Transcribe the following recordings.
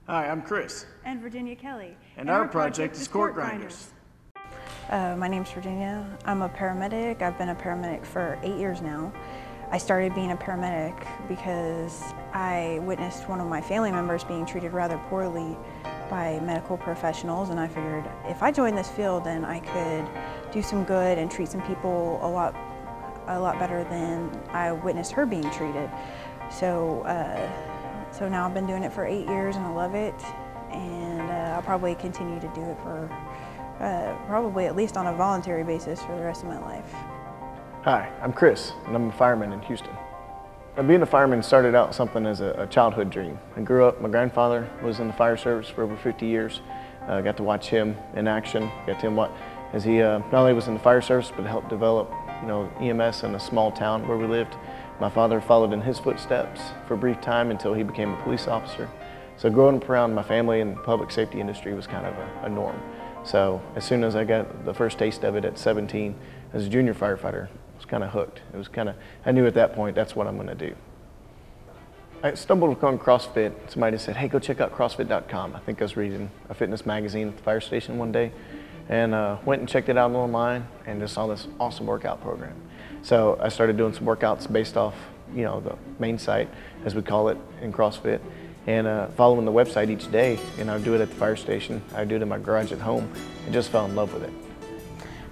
Hi, I'm Chris. And Virginia Kelly. And our project is Cork Grinders. My name's Virginia. I'm a paramedic. I've been a paramedic for 8 years now. I started being a paramedic because I witnessed one of my family members being treated rather poorly by medical professionals, and I figured if I joined this field, then I could do some good and treat some people a lot better than I witnessed her being treated. So now I've been doing it for 8 years and I love it, and I'll probably continue to do it for probably at least on a voluntary basis for the rest of my life. Hi, I'm Chris, and I'm a fireman in Houston. Being a fireman started out something as a childhood dream. I grew up, my grandfather was in the fire service for over 50 years. I got to watch him in action, as he not only was in the fire service, but helped develop EMS in a small town where we lived. My father followed in his footsteps for a brief time until he became a police officer. So growing up around my family in the public safety industry was kind of a norm. So as soon as I got the first taste of it at 17 as a junior firefighter, I was kind of hooked. I knew at that point that's what I'm going to do. I stumbled upon CrossFit. Somebody said, hey, go check out CrossFit.com. I think I was reading a fitness magazine at the fire station one day, and went and checked it out online and just saw this awesome workout program. So I started doing some workouts based off the main site, as we call it in CrossFit, and following the website each day. And I would do it at the fire station, I would do it in my garage at home, and just fell in love with it.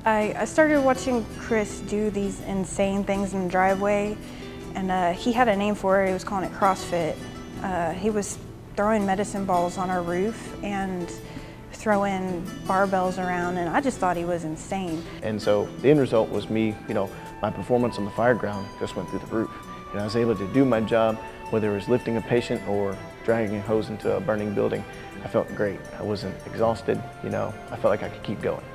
I started watching Chris do these insane things in the driveway, and he had a name for it. He was calling it CrossFit. He was throwing medicine balls on our roof and throwing barbells around, and I just thought he was insane. And so the end result was me, my performance on the fire ground just went through the roof. I was able to do my job, whether it was lifting a patient or dragging a hose into a burning building. I felt great. I wasn't exhausted, I felt like I could keep going.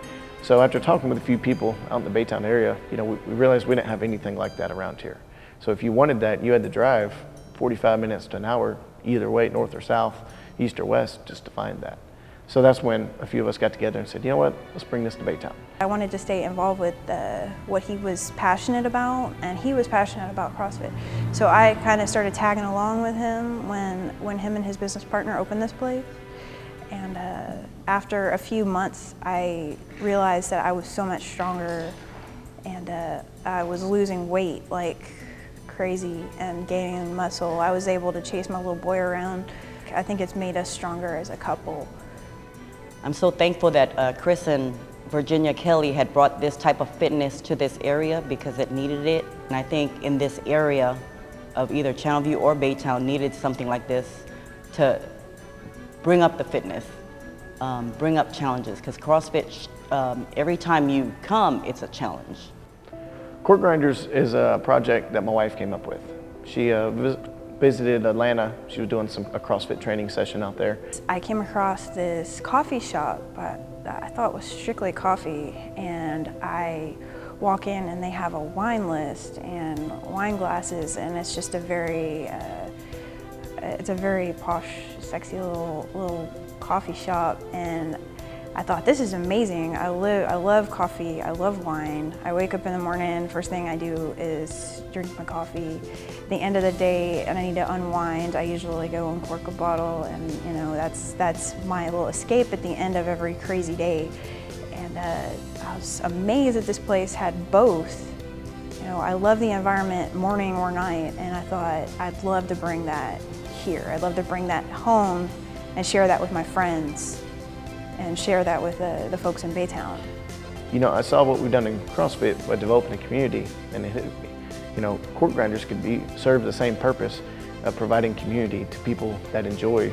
So after talking with a few people out in the Baytown area, we realized we didn't have anything like that around here. So if you wanted that, you had to drive 45 minutes to an hour, either way, north or south, east or west, just to find that. So that's when a few of us got together and said, you know what, let's bring this to Baytown. I wanted to stay involved with what he was passionate about, and he was passionate about CrossFit. So I kind of started tagging along with him when him and his business partner opened this place. And after a few months, I realized that I was so much stronger, and I was losing weight like crazy and gaining muscle. I was able to chase my little boy around. I think it's made us stronger as a couple. I'm so thankful that Chris and Virginia Kelly had brought this type of fitness to this area because it needed it. And I think in this area of either Channelview or Baytown needed something like this to bring up the fitness, bring up challenges, because CrossFit, every time you come, it's a challenge. Cork Grinders is a project that my wife came up with. She visited Atlanta. She was doing a CrossFit training session out there. I came across this coffee shop that I thought was strictly coffee, and I walk in and they have a wine list and wine glasses, and it's just a very posh, sexy little coffee shop, and I thought, this is amazing. I love coffee, I love wine. I wake up in the morning, first thing I do is drink my coffee. At the end of the day, and I need to unwind, I usually go and cork a bottle, and that's my little escape at the end of every crazy day. And I was amazed that this place had both. I love the environment morning or night, and I thought I'd love to bring that here. I'd love to bring that home and share that with my friends, and share that with the folks in Baytown. I saw what we've done in CrossFit by developing a community, and it hit me. Cork Grinders could serve the same purpose of providing community to people that enjoy,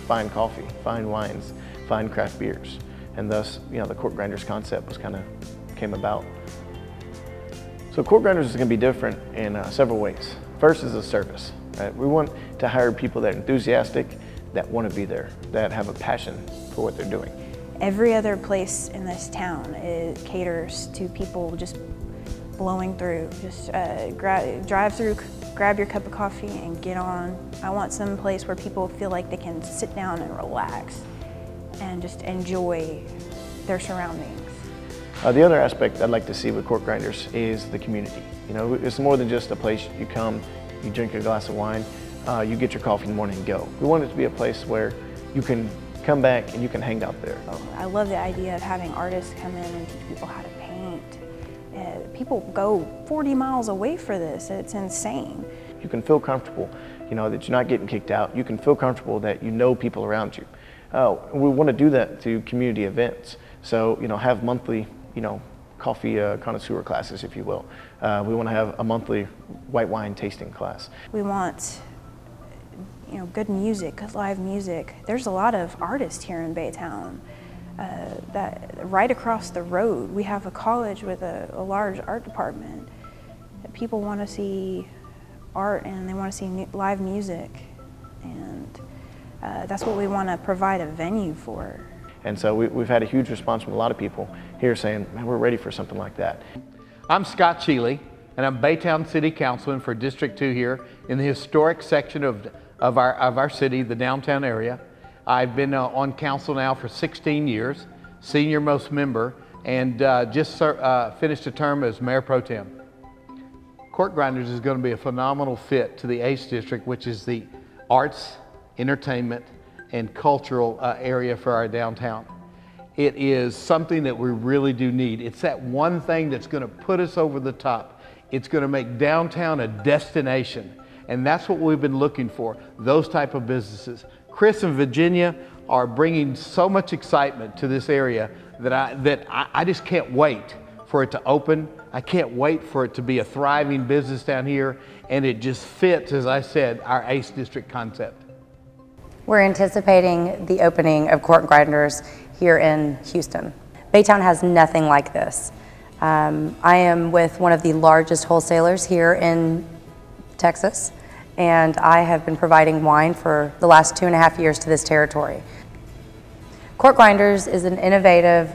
fine coffee, fine wines, fine craft beers. And thus, the Cork Grinders concept came about. So Cork Grinders is going to be different in several ways. First is a service. Right? We want to hire people that are enthusiastic, that want to be there, that have a passion for what they're doing. Every other place in this town caters to people just blowing through. Just drive through, grab your cup of coffee and get on. I want some place where people feel like they can sit down and relax and just enjoy their surroundings. The other aspect I'd like to see with Cork Grinders is the community. It's more than just a place you come, you drink a glass of wine, you get your coffee in the morning and go. We want it to be a place where you can come back and you can hang out there. I love the idea of having artists come in and teach people how to paint. People go 40 miles away for this. It's insane. You can feel comfortable, you know, that you're not getting kicked out. You can feel comfortable that you know people around you. We want to do that through community events. So, you know, have monthly, you know, coffee connoisseur classes, if you will. We want to have a monthly white wine tasting class. We want, you know, good music, good live music. There's a lot of artists here in Baytown. That right across the road, we have a college with a large art department. People want to see art and they want to see live music, and that's what we want to provide a venue for. And so we've had a huge response from a lot of people here saying, man, we're ready for something like that. I'm Scott Sheely, and I'm Baytown City Councilman for District 2 here in the historic section of our city, the downtown area. I've been on council now for 16 years, senior most member, and just finished a term as Mayor Pro Tem. Cork Grinders is going to be a phenomenal fit to the ACE District, which is the arts, entertainment, and cultural area for our downtown. It is something that we really do need. It's that one thing that's going to put us over the top. It's going to make downtown a destination, and that's what we've been looking for, those type of businesses. Chris and Virginia are bringing so much excitement to this area that I just can't wait for it to open. I can't wait for it to be a thriving business down here, and it just fits, as I said, our ACE District concept. We're anticipating the opening of Cork Grinders here in Houston. Baytown has nothing like this. I am with one of the largest wholesalers here in Texas, and I have been providing wine for the last 2.5 years to this territory. Cork Grinders is an innovative,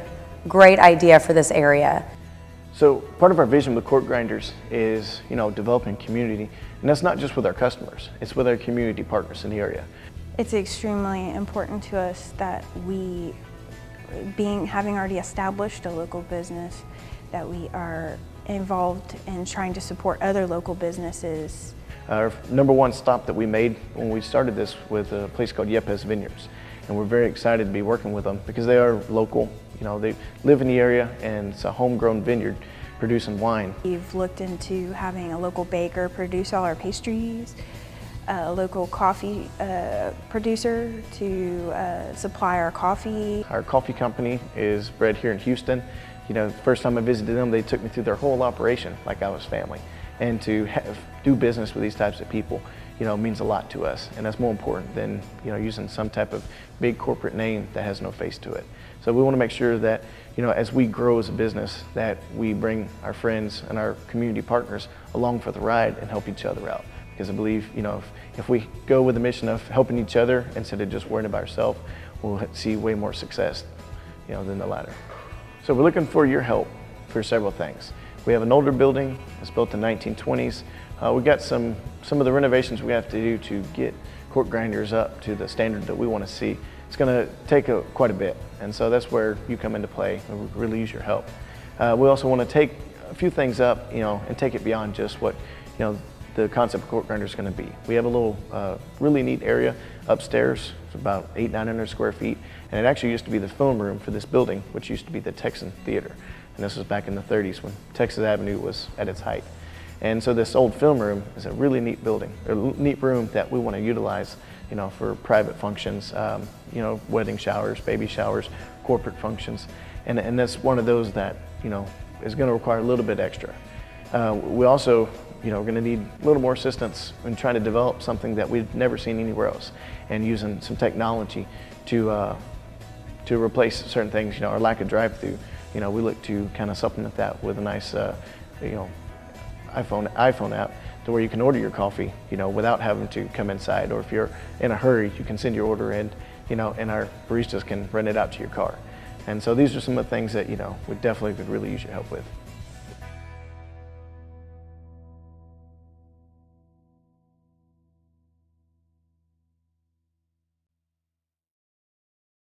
great idea for this area. So part of our vision with Cork Grinders is, you know, developing community, and that's not just with our customers, it's with our community partners in the area. It's extremely important to us that we, having already established a local business, that we are involved in trying to support other local businesses. Our #1 stop that we made when we started this with a place called Yepes Vineyards, and we're very excited to be working with them because they are local. You know, they live in the area, and it's a homegrown vineyard producing wine. We've looked into having a local baker produce all our pastries, a local coffee producer to supply our coffee. Our coffee company is bred here in Houston. You know, the first time I visited them, they took me through their whole operation like I was family. And to do business with these types of people, you know, means a lot to us. And that's more important than, you know, using some type of big corporate name that has no face to it. So we want to make sure that, you know, as we grow as a business, that we bring our friends and our community partners along for the ride and help each other out. Because I believe, you know, if we go with the mission of helping each other instead of just worrying about ourselves, we'll see way more success, you know, than the latter. So we're looking for your help for several things. We have an older building that's built in the 1920s. We've got some of the renovations we have to do to get Cork Grinders up to the standard that we want to see. It's going to take quite a bit, and so that's where you come into play and we really use your help. We also want to take a few things up, you know, and take it beyond just what, you know, the concept of Cork Grinder is going to be. We have a little really neat area upstairs. It's about 800-900 square feet, and it actually used to be the film room for this building, which used to be the Texan Theater. And this was back in the 30s when Texas Avenue was at its height. And so this old film room is a really neat building, a neat room that we want to utilize, you know, for private functions, you know, wedding showers, baby showers, corporate functions. And that's one of those that, you know, is going to require a little bit extra. We also, you know, we're going to need a little more assistance in trying to develop something that we've never seen anywhere else, and using some technology to replace certain things. You know, our lack of drive-through. You know, we look to kind of supplement that with a nice, you know, iPhone app to where you can order your coffee, you know, without having to come inside. Or if you're in a hurry, you can send your order in, you know, and our baristas can run it out to your car. And so these are some of the things that, you know, we definitely could really use your help with.